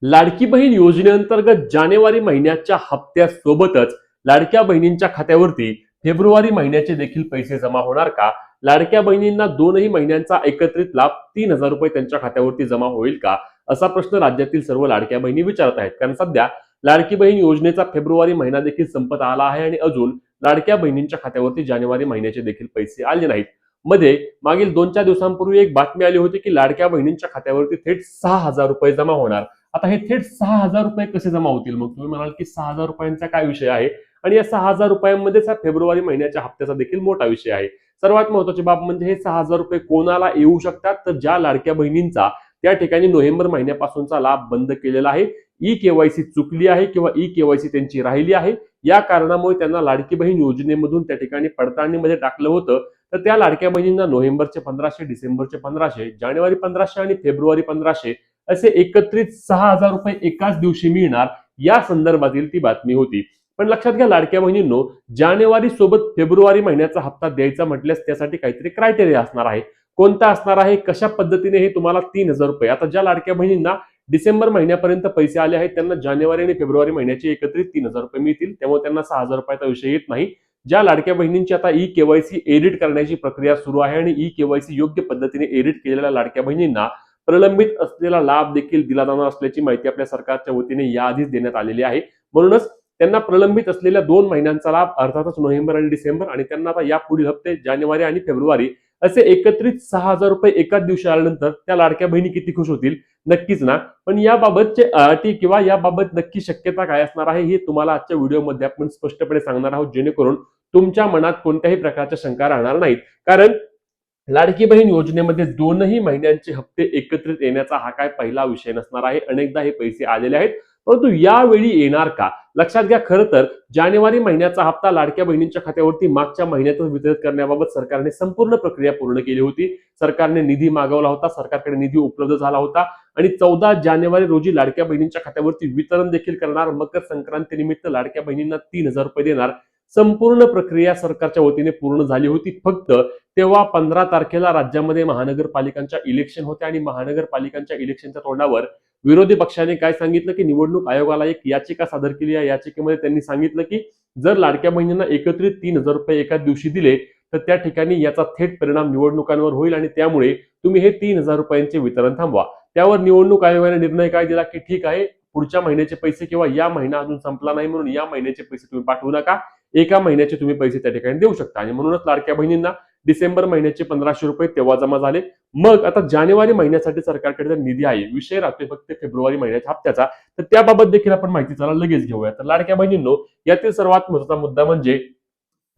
लाडकी बहीण योजनेअंतर्गत जानेवारी महिन्याच्या हप्त्यासोबतच लाडक्या बहिणींच्या खात्यावरती फेब्रुवारी महिन्याचे देखील पैसे जमा होणार का? लाडक्या बहिणींना दोनही महिन्यांचा एकत्रित लाभ 3,000 रुपये त्यांच्या खात्यावरती जमा होईल का? असा प्रश्न राज्यातील सर्व लाडक्या बहिणी विचारत आहेत. कारण सध्या लाडकी बहीण योजनेचा फेब्रुवारी महिना देखील संपत आला आहे आणि अजून लाडक्या बहिणींच्या खात्यावरती जानेवारी महिन्याचे देखील पैसे आले नाहीत. मध्ये मागील 2-4 दिवसांपूर्वी एक बातमी आली होती की लाडक्या बहिणींच्या खात्यावरती थेट 6,000 रुपये जमा होणार. आता हे थेट 6,000 रुपये कसे जमा होतील? मग तुम्ही म्हणाल की 6,000 रुपयांचा काय विषय आहे? आणि या 6,000 रुपयांमध्येच फेब्रुवारी महिन्याच्या हप्त्याचा देखील मोठा विषय आहे. सर्वात महत्त्वाची बाब म्हणजे हे 6,000 रुपये कोणाला येऊ शकतात? तर ज्या लाडक्या बहिणींचा त्या ठिकाणी नोव्हेंबर महिन्यापासूनचा लाभ बंद केलेला आहे, ई केवायसी चुकली आहे किंवा ई केवायसी त्यांची राहिली आहे, या कारणामुळे त्यांना लाडकी बहीण योजनेमधून त्या ठिकाणी पडताळणीमध्ये टाकलं होतं, तर त्या लाडक्या बहिणींना नोव्हेंबरचे 1,500, डिसेंबरचे 1,500, जानेवारी 1,500 आणि फेब्रुवारी 1,500 असे एकत्रित 6,000 रुपये एकाच दिवशी मिळणार, या संदर्भातील ती बातमी होती. पण लक्षात घ्या लाडक्या बहिणींनो, जानेवारी सोबत फेब्रुवारी महिन्याचा हप्ता द्यायचा म्हटल्यास त्यासाठी काहीतरी क्रायटेरिया असणार आहे. कोणता असणार आहे? कशा पद्धतीने हे तुम्हाला 3,000 रुपये, आता ज्या लाडक्या बहिणींना डिसेंबर महिन्यापर्यंत पैसे आले आहेत त्यांना जानेवारी आणि फेब्रुवारी महिन्याचे एकत्रित 3,000 रुपये मिळतील, त्यामुळे त्यांना 6,000 रुपयाचा विषय येत नाही. ज्या लाडक्या बहिणींची आता ई केवायसी एडिट करण्याची प्रक्रिया सुरू आहे आणि ई केवायसी योग्य पद्धतीने एडिट केलेल्या लाडक्या बहिणींना प्रलंबित असलेला लाभ देखील दिला जाणार असल्याची माहिती आपल्या सरकारच्या वतीने याआधीच देण्यात आलेली आहे. म्हणूनच त्यांना प्रलंबित असलेल्या 2 महिन्यांचा लाभ अर्थातच नोव्हेंबर आणि डिसेंबर आणि त्यांना आता या पुढील हप्ते जानेवारी आणि फेब्रुवारी असे एकत्रित 6,000 रुपये एकाच दिवशी आल्यानंतर त्या लाडक्या बहिणी किती खुश होतील? नक्कीच ना. पण याबाबतचे अटी किंवा याबाबत नक्की शक्यता काय असणार आहे हे तुम्हाला आजच्या व्हिडिओमध्ये आपण स्पष्टपणे सांगणार आहोत, जेणेकरून तुमच्या मनात कोणत्याही प्रकारच्या शंका राहणार नाहीत. कारण लाडकी बहीण योजनेमध्ये दोनही महिन्यांचे हप्ते एकत्रित येण्याचा हा काय पहिला विषय नसणार आहे. अनेकदा हे पैसे आलेले आहेत, परंतु यावेळी येणार का? लक्षात घ्या, खरं तर जानेवारी महिन्याचा हप्ता लाडक्या बहिणींच्या खात्यावरती मागच्या महिन्यातच वितरित करण्याबाबत सरकारने संपूर्ण प्रक्रिया पूर्ण केली होती. सरकारने निधी मागवला होता, सरकारकडे निधी उपलब्ध झाला होता आणि 14 जानेवारी रोजी लाडक्या बहिणींच्या खात्यावरती वितरण देखील करणार. मकर संक्रांतीनिमित्त लाडक्या बहिणींना 3,000 रुपये देणार. संपूर्ण प्रक्रिया सरकारच्या वतीने पूर्ण झाली होती. फक्त तेव्हा 15 तारखेला राज्यामध्ये महानगरपालिकांच्या इलेक्शन होत्या आणि महानगरपालिकांच्या इलेक्शनच्या तोंडावर विरोधी पक्षाने काय सांगितलं की निवडणूक आयोगाला एक याचिका सादर केली. या याचिकेमध्ये त्यांनी सांगितलं की जर लाडक्या बहिणींना एकत्रित 3,000 रुपये एकाच दिवशी दिले तर त्या ठिकाणी याचा थेट परिणाम निवडणुकांवर होईल आणि त्यामुळे तुम्ही हे 3,000 रुपयांचे वितरण थांबवा. त्यावर निवडणूक आयोगाने निर्णय काय दिला की ठीक आहे, पुढच्या महिन्याचे पैसे किंवा या महिना अजून संपला नाही म्हणून या महिन्याचे पैसे तुम्ही पाठवू नका, एका महिन्याचे तुम्ही पैसे त्या ठिकाणी देऊ शकता. आणि म्हणूनच लाडक्या बहिणींना डिसेंबर महिन्याचे 1,500 रुपये तेव्हा जमा झाले. मग आता जानेवारी महिन्यासाठी सरकारकडे जर निधी आहे, विषय राहतोय फक्त फेब्रुवारी महिन्याच्या हप्त्याचा, तर त्याबाबत देखील आपण माहिती चला लगेच घेऊया. तर लाडक्या बहिणींनो, यातील सर्वात महत्त्वाचा मुद्दा म्हणजे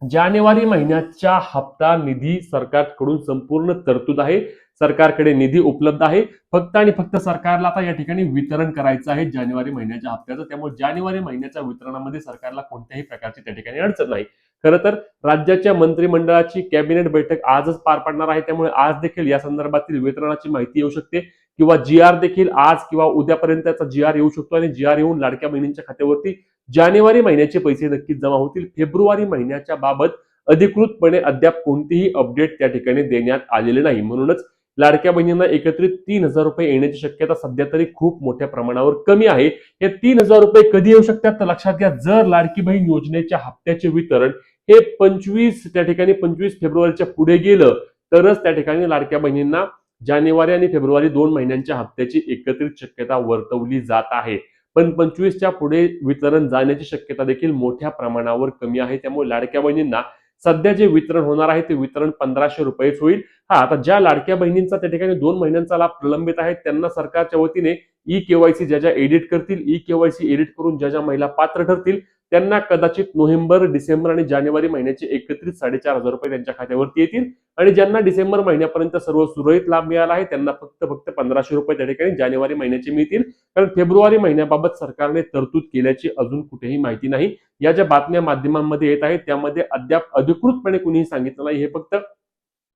जानेवारी महिन्याच्या हप्ता निधी सरकारकडून संपूर्ण तरतूद आहे. सरकारकडे निधी उपलब्ध आहे. फक्त आणि फक्त सरकारला आता या ठिकाणी वितरण करायचं आहे जानेवारी महिन्याच्या हप्त्याचं. त्यामुळे जानेवारी महिन्याच्या वितरणामध्ये सरकारला कोणत्याही प्रकारची त्या ठिकाणी अडचण नाही. खरं तर राज्याच्या मंत्रिमंडळाची कॅबिनेट बैठक आजच पार पडणार आहे, त्यामुळे आज देखील या संदर्भातील वितरणाची माहिती येऊ शकते किंवा जी-आर देखील आज किंवा उद्यापर्यंतचा जी-आर येऊ शकतो आणि जी-आर येऊन लाडक्या बहिणींच्या खात्यावरती जानेवारी महिन्याचे पैसे नक्कीच जमा होतील. फेब्रुवारी महिन्याच्या बाबत अधिकृतपणे अद्याप कोणतीही अपडेट त्या ठिकाणी देण्यात आलेले नाही. म्हणूनच लाडक्या बहिणींना एकत्रित 3,000 रुपये येण्याची शक्यता सध्या तरी खूप मोठ्या प्रमाणावर कमी आहे. हे 3,000 रुपये कधी येऊ शकतात? तर लक्षात घ्या, जर लाडकी बहीण योजनेच्या हप्त्याचे वितरण हे 25 त्या ठिकाणी 25 फेब्रुवारीच्या पुढे गेलं तरच त्या ठिकाणी लाडक्या बहिणींना जानेवारी आणि फेब्रुवारी 2 महिन्यांच्या हप्त्याची एकत्रित शक्यता वर्तवली जात आहे. पण 25च्या पुढे वितरण जाण्याची शक्यता देखील मोठ्या प्रमाणावर कमी आहे. त्यामुळे लाडक्या बहिणींना सध्या जे वितरण होणार आहे ते वितरण 1,500 रुपयेच होईल. आता ज्या लाडक्या बहिणींचा त्या ठिकाणी 2 महिन्यांचा लाभ प्रलंबित आहे त्यांना सरकारच्या वतीने ई केवायसी ज्या एडिट करतील, ई केवायसी एडिट करून ज्या महिला पात्र ठरतील त्यांना कदाचित नोव्हेंबर, डिसेंबर आणि जानेवारी महिन्याचे एकत्रित 4,500 रुपये त्यांच्या खात्यावरती येतील आणि ज्यांना डिसेंबर महिन्यापर्यंत सर्व सुरळीत लाभ मिळाला आहे त्यांना फक्त 1,500 रुपये त्या ठिकाणी जानेवारी महिन्याचे मिळतील. कारण फेब्रुवारी महिन्याबाबत सरकारने तरतूद केल्याची अजून कुठेही माहिती नाही. या ज्या बातम्या माध्यमांमध्ये येत आहेत त्यामध्ये अद्याप अधिकृतपणे कुणीही सांगितलं नाही. हे फक्त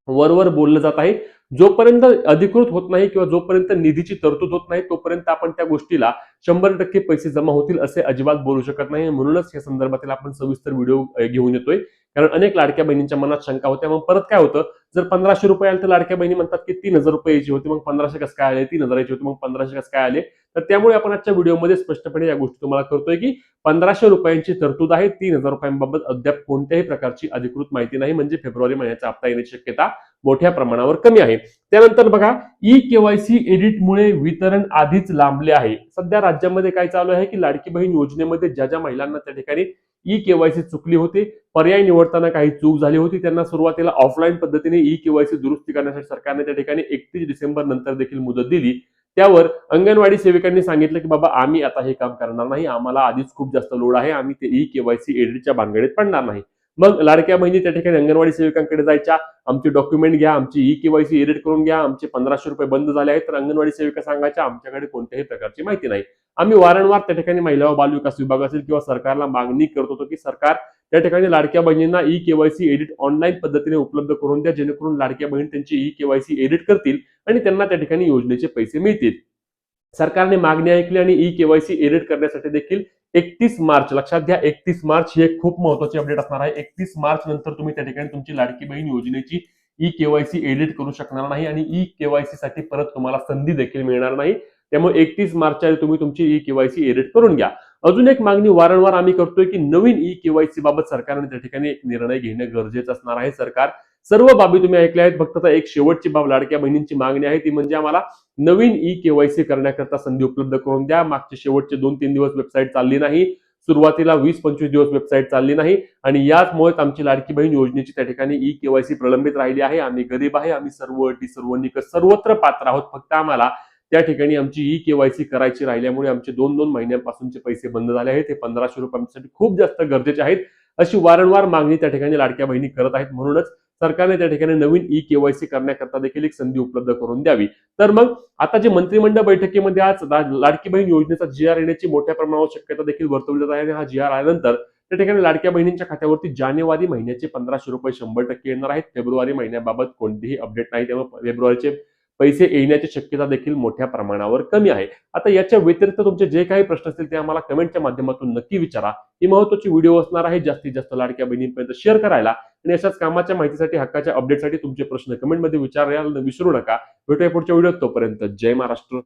वरवर बोललं जात आहे. जोपर्यंत अधिकृत होत नाही किंवा जोपर्यंत निधीची तरतूद होत नाही तोपर्यंत आपण त्या गोष्टीला 100% पैसे जमा होतील असे अजिबात बोलू शकत नाही. म्हणूनच या संदर्भातील आपण सविस्तर व्हिडिओ घेऊन येतोय. कारण अनेक लाडक्या बहिणींच्या मनात शंका होत्या. मग परत काय होतं, जर 1500 रुपये आले तर लाडक्या बहिणी म्हणतात की 3000 रुपये यायची होती, मग 1500 कसं काय आले, 3000 यायची होती, मग 1500 कसं काय आले. तर त्यामुळे आपण आजच्या व्हिडिओमध्ये स्पष्टपणे या गोष्टी तुम्हाला करतोय की 1500 रुपयांची तरतूद आहे. 3000 रुपयांबाबत अद्याप कोणत्याही प्रकारची अधिकृत माहिती नाही, म्हणजे फेब्रुवारी महिन्याचा हप्ता येण्याची शक्यता मोठ्या प्रमाणावर कमी आहे. त्यानंतर बघा, ई केवायसी एडिटमुळे वितरण आधीच लांबले आहे. सध्या राज्यामध्ये काय चालू आहे की लाडकी बहीण योजनेमध्ये ज्या ज्या महिलांना त्या ठिकाणी ई केवायसी चुकली होती, पर्याय निवडताना काही चूक झाली होती, त्यांना सुरुवातीला ऑफलाईन पद्धतीने ई केवायसी दुरुस्ती करण्यासाठी सरकारने त्या ठिकाणी 31 डिसेंबर नंतर देखील मुदत दिली. त्यावर अंगणवाडी सेविकांनी सांगितलं की बाबा आम्ही आता हे काम करणार नाही, आम्हाला आधीच खूप जास्त लोड आहे, आम्ही ते ई केवायसी एडिटच्या भानगडीत पडणार नाही. मग लाडक्या बहिणी त्या ठिकाणी अंगणवाडी सेविकांकडे जायच्या, आमची डॉक्युमेंट घ्या, आमची ई केवायसी एडिट करून घ्या, आमचे 1500 रुपये बंद झाले आहेत. तर अंगणवाडी सेविका सांगायच्या आमच्याकडे कोणत्याही प्रकारची माहिती नाही. आम्ही वारंवार त्या ठिकाणी महिला व बालविकास विभाग असेल किंवा सरकारला मागणी करत होतो की सरकार त्या ठिकाणी लाडक्या बहिणींना ई केवायसी एडिट ऑनलाईन पद्धतीने उपलब्ध करून द्या, जेणेकरून लाडक्या बहीण त्यांची ई केवायसी एडिट करतील आणि त्यांना त्या ठिकाणी योजनेचे पैसे मिळतील. सरकारने मागणी ऐकली आणि ई केवायसी एडिट करण्यासाठी देखील 31 मार्च, लक्षात घ्या 31 मार्च ही एक खूप महत्वाची अपडेट असणार आहे. 31 मार्च नंतर तुम्ही त्या ठिकाणी तुमची लाडकी बहीण योजनेची ई केवायसी एडिट करू शकणार नाही आणि ई केवायसी साठी परत तुम्हाला संधी देखील मिळणार नाही. त्यामुळे 31 मार्चच्या आधी तुम्ही तुमची ई केवायसी एडिट करून घ्या. अजून एक मागणी वारंवार आम्ही करतोय की नवीन ई केवायसी बाबत सरकारने त्या ठिकाणी एक निर्णय घेणे गरजेचं असणार आहे. सरकार सर्व बाबी तुम्ही ऐकल्या आहेत, फक्त एक शेवटची बाब लाडक्या बहिणींची मागणी आहे, ती म्हणजे आम्हाला नवीन ई केवायसी करण्याकरता संधी उपलब्ध करून द्या. मागचे शेवटचे 2-3 दिवस वेबसाईट चालली नाही, सुरुवातीला 20-25 दिवस वेबसाईट चालली नाही आणि याचमुळे आमची लाडकी बहीण योजनेची त्या ठिकाणी ई केवायसी प्रलंबित राहिली आहे. आम्ही गरीब आहे, आम्ही सर्व अटी सर्व निकष सर्वत्र पात्र आहोत, फक्त आम्हाला त्या ठिकाणी आमची ई केवायसी करायची राहिल्यामुळे आमचे 2-2 महिन्यांपासूनचे पैसे बंद झाले आहेत. हे 1500 रुपये आमच्यासाठी खूप जास्त गरजेचे आहेत, अशी वारंवार मागणी त्या ठिकाणी लाडक्या बहिणी करत आहेत. म्हणूनच सरकारने त्या ठिकाणी नवीन ई केवायसी करण्याकरता देखील एक संधी उपलब्ध करून द्यावी. तर मग आता जे मंत्रिमंडळ बैठकीमध्ये आज लाडकी बहीण योजनेचा जी.आर येण्याची मोठ्या प्रमाणावर शक्यता देखील वर्तवली जात आहे आणि हा जी.आर आल्यानंतर त्या ठिकाणी लाडक्या बहिणींच्या खात्यावरती जानेवारी महिन्याचे 1500 रुपये 100% येणार आहेत. फेब्रुवारी महिन्याबाबत कोणतीही अपडेट नाही, त्यामुळे फेब्रुवारीचे पैसे येण्याची शक्यता देखील मोठ्या प्रमाणावर कमी आहे. आता याच्या व्यतिरिक्त तुमचे जे काही प्रश्न असतील ते आम्हाला कमेंटच्या माध्यमातून नक्की विचारा. ही महत्त्वाची व्हिडिओ असणार आहे. जास्तीत जास्त लाडक्या बहिणींपर्यंत शेअर करायला आणि अशाच कामाच्या माहितीसाठी, हक्काच्या अपडेटसाठी तुमचे प्रश्न कमेंटमध्ये विचारायला विसरू नका. भेटूया पुढच्या व्हिडिओत, तोपर्यंत जय महाराष्ट्र.